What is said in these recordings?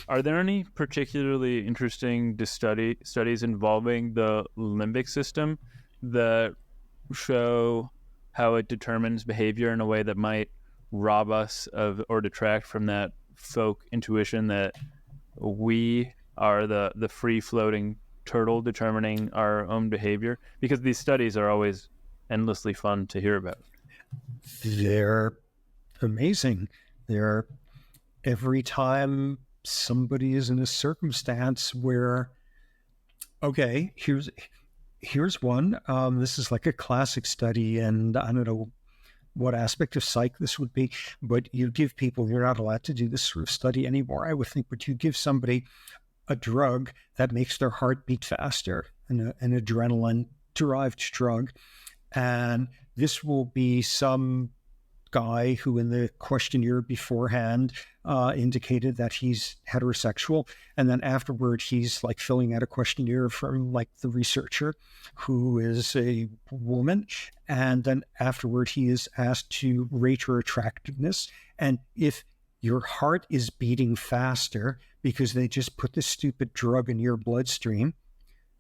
Are there any particularly interesting studies involving the limbic system that show how it determines behavior in a way that might rob us of or detract from that folk intuition that we are the free-floating turtle determining our own behavior? Because these studies are always endlessly fun to hear about. They're amazing. They're every time somebody is in a circumstance where, okay, here's one. This is like a classic study, and I don't know what aspect of psych this would be, but you give people, you're not allowed to do this sort of study anymore, I would think, but you give somebody a drug that makes their heart beat faster, an adrenaline-derived drug, and this will be some guy who in the questionnaire beforehand indicated that he's heterosexual, and then afterward he's like filling out a questionnaire from like the researcher who is a woman, and then afterward he is asked to rate her attractiveness, and if your heart is beating faster because they just put this stupid drug in your bloodstream,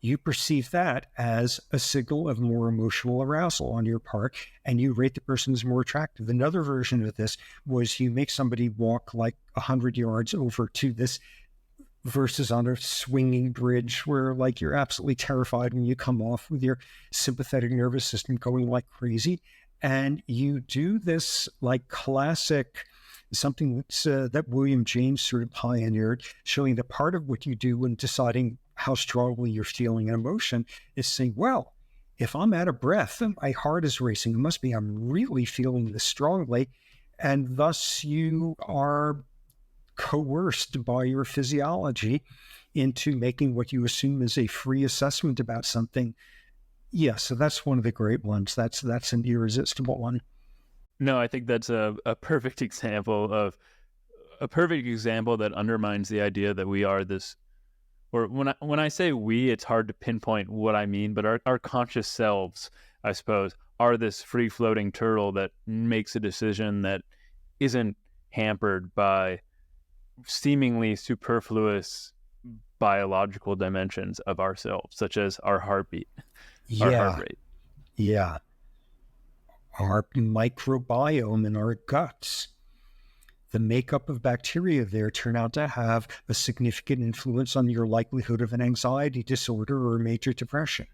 you perceive that as a signal of more emotional arousal on your part, and you rate the person as more attractive. Another version of this was you make somebody walk like 100 yards over to this versus on a swinging bridge where like you're absolutely terrified and you come off with your sympathetic nervous system going like crazy. And you do this like classic, something that's, that William James sort of pioneered, showing that part of what you do when deciding how strongly you're feeling an emotion is saying, well, if I'm out of breath and my heart is racing, it must be I'm really feeling this strongly. And thus you are coerced by your physiology into making what you assume is a free assessment about something. Yeah, so that's one of the great ones. That's an irresistible one. No, I think that's a perfect example that undermines the idea that we are this, or when I say we, it's hard to pinpoint what I mean, but our conscious selves, I suppose, are this free-floating turtle that makes a decision that isn't hampered by seemingly superfluous biological dimensions of ourselves, such as our heartbeat, our heart rate. Yeah. Our microbiome in our guts. The makeup of bacteria there turn out to have a significant influence on your likelihood of an anxiety disorder or major depression.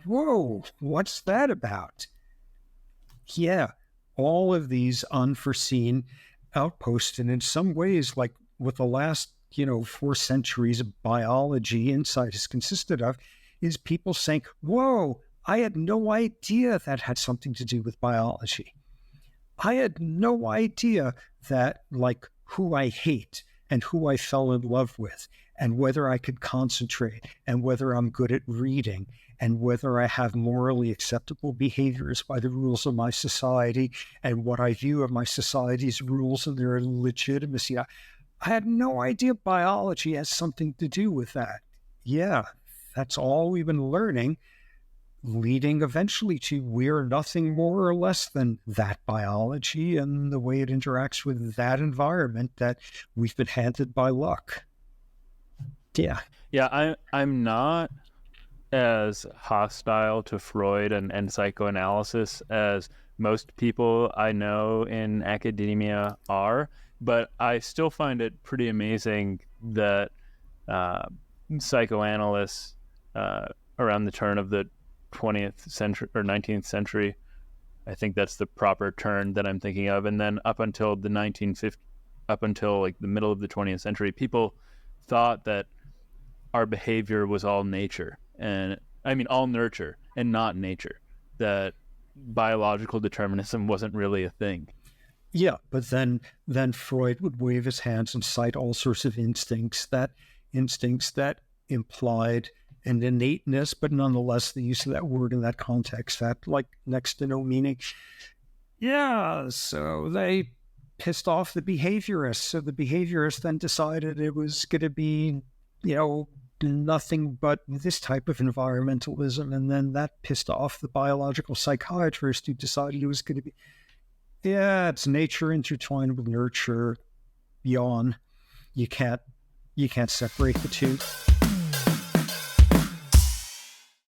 Whoa, what's that about? Yeah, all of these unforeseen outposts, and in some ways, like what the last, 4 centuries of biology insight has consisted of, is people saying, whoa, I had no idea that had something to do with biology. I had no idea that like who I hate and who I fell in love with and whether I could concentrate and whether I'm good at reading and whether I have morally acceptable behaviors by the rules of my society and what I view of my society's rules and their legitimacy. I had no idea biology has something to do with that. Yeah, that's all we've been learning, leading eventually to we're nothing more or less than that biology and the way it interacts with that environment that we've been handed by luck. Yeah. Yeah, I'm not as hostile to Freud and psychoanalysis as most people I know in academia are, but I still find it pretty amazing that psychoanalysts around the turn of the 20th century or 19th century, I think that's the proper turn that I'm thinking of, and then up until the 1950s, up until like the middle of the 20th century, people thought that our behavior was all nature, and I mean all nurture and not nature, that biological determinism wasn't really a thing. Yeah, but then Freud would wave his hands and cite all sorts of instincts that implied an innateness, but nonetheless the use of that word in that context had like next to no meaning. Yeah, so they pissed off the behaviorists. So the behaviorists then decided it was going to be, nothing but this type of environmentalism. And then that pissed off the biological psychiatrist who decided it was going to be, it's nature intertwined with nurture, yawn. you can't separate the two.